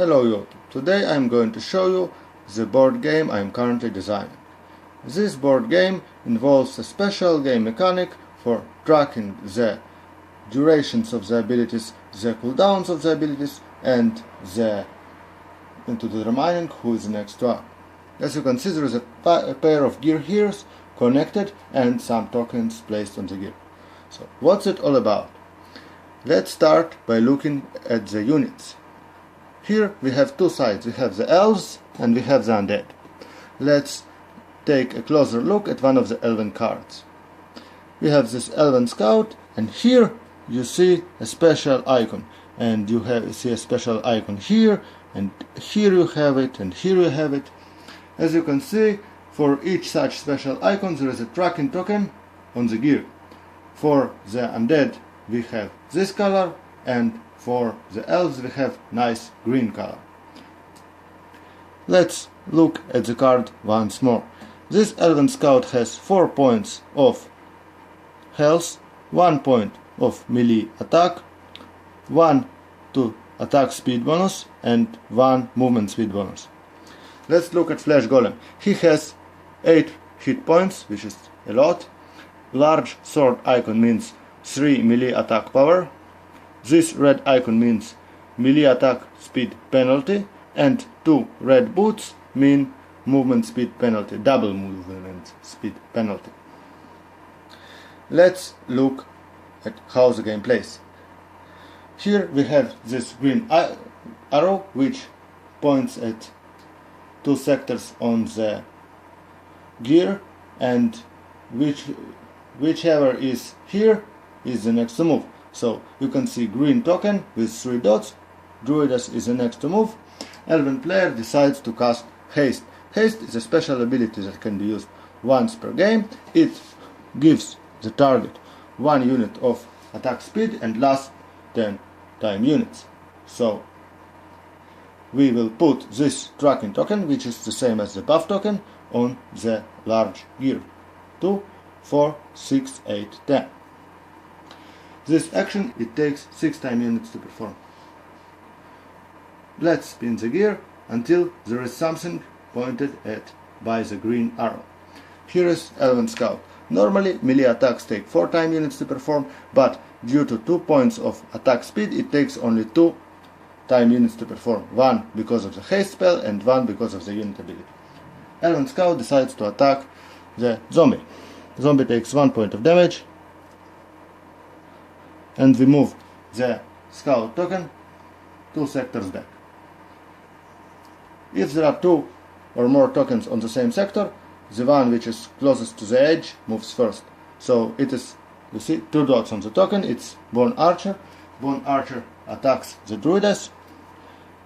Hello YouTube. Today I'm going to show you the board game I'm currently designing. This board game involves a special game mechanic for tracking the durations of the abilities, the cooldowns of the abilities, and into determining who is next to up. As you can see, there is a pair of gear here connected and some tokens placed on the gear. So what's it all about? Let's start by looking at the units. Here we have two sides. We have the elves and we have the undead. Let's take a closer look at one of the elven cards. We have this elven scout, and here you see a special icon, and you see a special icon here, and here you have it, and here you have it. As you can see, for each such special icon there is a tracking token on the gear. For the undead we have this color, and for the elves we have nice green color. Let's look at the card once more. This elven scout has 4 points of health, 1 point of melee attack, 1 to attack speed bonus, and 1 movement speed bonus. Let's look at Flesh Golem. He has 8 hit points, which is a lot. Large sword icon means 3 melee attack power. This red icon means melee attack speed penalty, and 2 red boots mean movement speed penalty, double movement speed penalty. Let's look at how the game plays. Here we have this green arrow which points at 2 sectors on the gear, and whichever is here is the next to move. So you can see green token with 3 dots. Druidess is the next to move. Elven player decides to cast Haste. Haste is a special ability that can be used once per game. It gives the target 1 unit of attack speed and lasts 10 time units. So we will put this tracking token, which is the same as the buff token, on the large gear. 2, 4, 6, 8, 10. This action, it takes 6 time units to perform. Let's spin the gear until there is something pointed at by the green arrow. Here is Elven Scout. Normally melee attacks take 4 time units to perform, but due to 2 points of attack speed it takes only 2 time units to perform. 1 because of the haste spell and 1 because of the unit ability. Elven Scout decides to attack the zombie. The zombie takes 1 point of damage, and we move the scout token 2 sectors back. If there are 2 or more tokens on the same sector, the one which is closest to the edge moves first. So it is, you see, 2 dots on the token. It's Bone Archer. Bone Archer attacks the Druidess.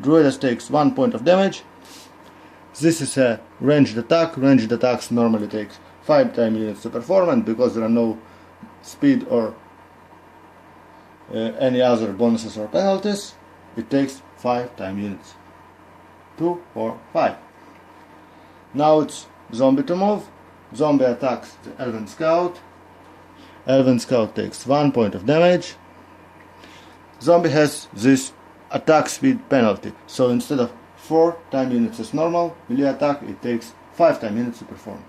Druidess takes 1 point of damage. This is a ranged attack. Ranged attacks normally take 5 time units to perform, and because there are no speed or any other bonuses or penalties, it takes 5 time units. 2 or 5. Now it's zombie to move. Zombie attacks the Elven Scout. Elven Scout takes 1 point of damage. Zombie has this attack speed penalty, so instead of 4 time units as normal melee attack, it takes 5 time units to perform.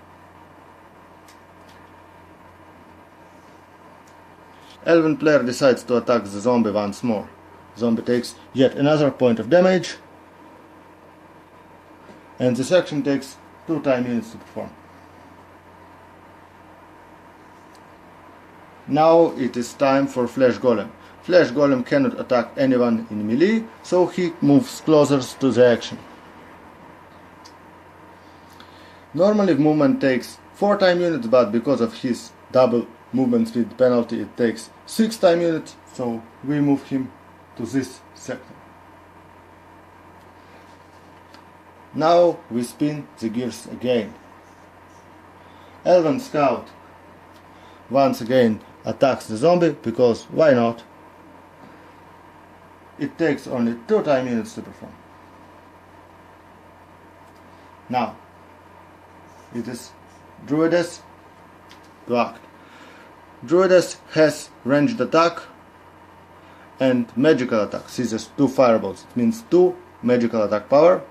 Elven player decides to attack the zombie once more. Zombie takes yet another point of damage, and this action takes 2 time units to perform. Now it is time for Flesh Golem. Flesh Golem cannot attack anyone in melee, so he moves closer to the action. Normally movement takes 4 time units, but because of his double movement speed penalty it takes 6 time units, so we move him to this sector. Now we spin the gears again. Elven Scout once again attacks the zombie, because why not? It takes only 2 time units to perform. Now it is Druidess to act. Druidess has ranged attack and magical attack. Scissors 2 fireballs. It means 2 magical attack power,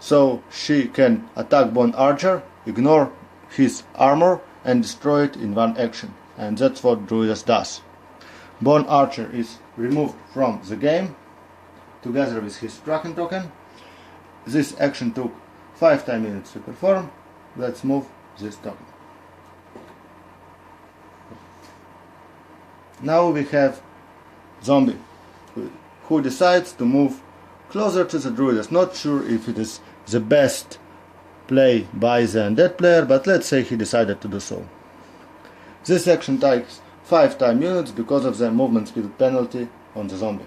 so she can attack Bone Archer, ignore his armor and destroy it in one action, and that's what Druidess does. Bone Archer is removed from the game together with his tracking token. This action took 5 time units to perform. Let's move this token. Now we have Zombie, who decides to move closer to the Druidess. Not sure if it is the best play by the undead player, but let's say he decided to do so. This action takes 5 time units because of the movement speed penalty on the zombie.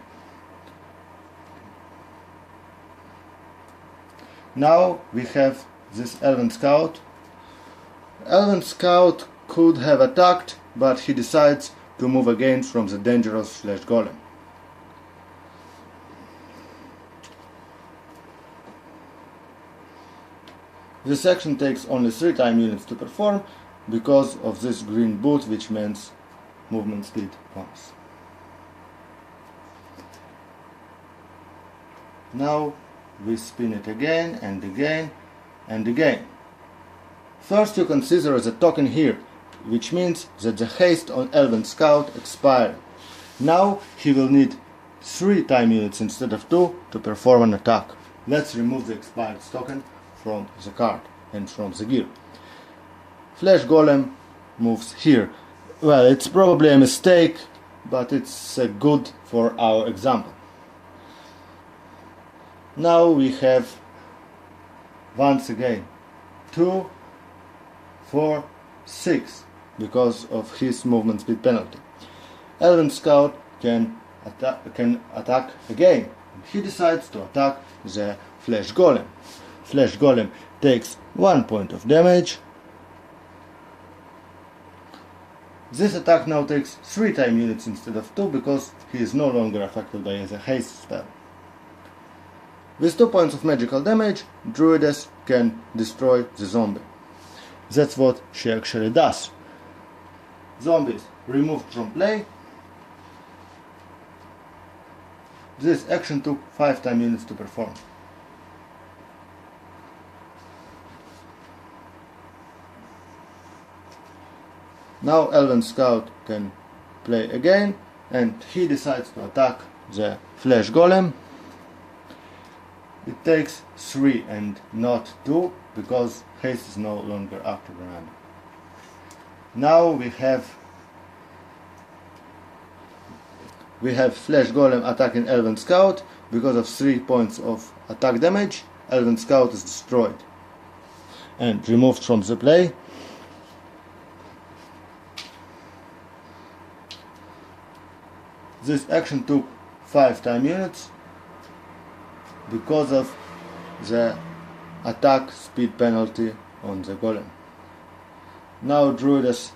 Now we have this Elven Scout. Elven Scout could have attacked, but he decides to move again from the dangerous Golem. This action takes only 3 time units to perform because of this green boot, which means movement speed bonus. Now we spin it again and again and again. First you can see there is a token here, which means that the haste on Elven Scout expired. Now he will need 3 time units instead of 2 to perform an attack. Let's remove the expired token from the card and from the gear. Flesh Golem moves here. Well, it's probably a mistake, but it's good for our example. Now we have once again 2, 4, 6 because of his movement speed penalty. Elven Scout can attack again. He decides to attack the Flesh Golem. Flesh Golem takes 1 point of damage. This attack now takes 3 time units instead of 2 because he is no longer affected by the haste spell. With 2 points of magical damage, Druidess can destroy the zombie. That's what she actually does. Zombies removed from play. This action took 5 time units to perform. Now Elven Scout can play again, and he decides to attack the Flesh Golem. It takes 3 and not 2 because haste is no longer active around. Now we have Flesh Golem attacking Elven Scout. Because of 3 points of attack damage, Elven Scout is destroyed and removed from the play. This action took 5 time units because of the attack speed penalty on the golem. Now Druidess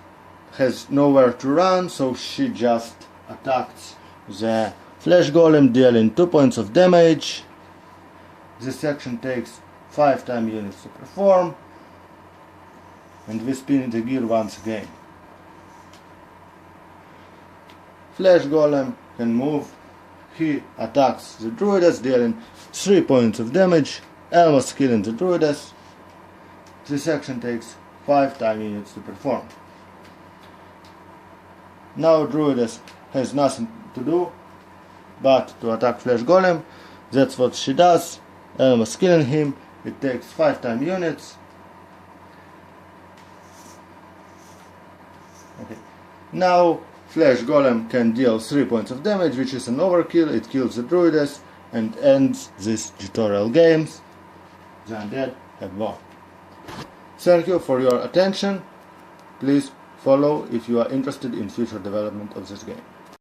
has nowhere to run, so she just attacks the Flesh Golem, dealing 2 points of damage. This action takes 5 time units to perform, and we spin the gear once again. Flesh Golem can move. He attacks the Druidess, dealing 3 points of damage, almost killing the Druidess. This action takes 5 time units to perform. Now Druidess has nothing to do but to attack Flesh Golem. That's what she does, almost killing him. It takes 5 time units. Okay. Now Flesh Golem can deal 3 points of damage, which is an overkill. It kills the Druidess and ends this tutorial games. The undead have won. Thank you for your attention. Please follow if you are interested in future development of this game.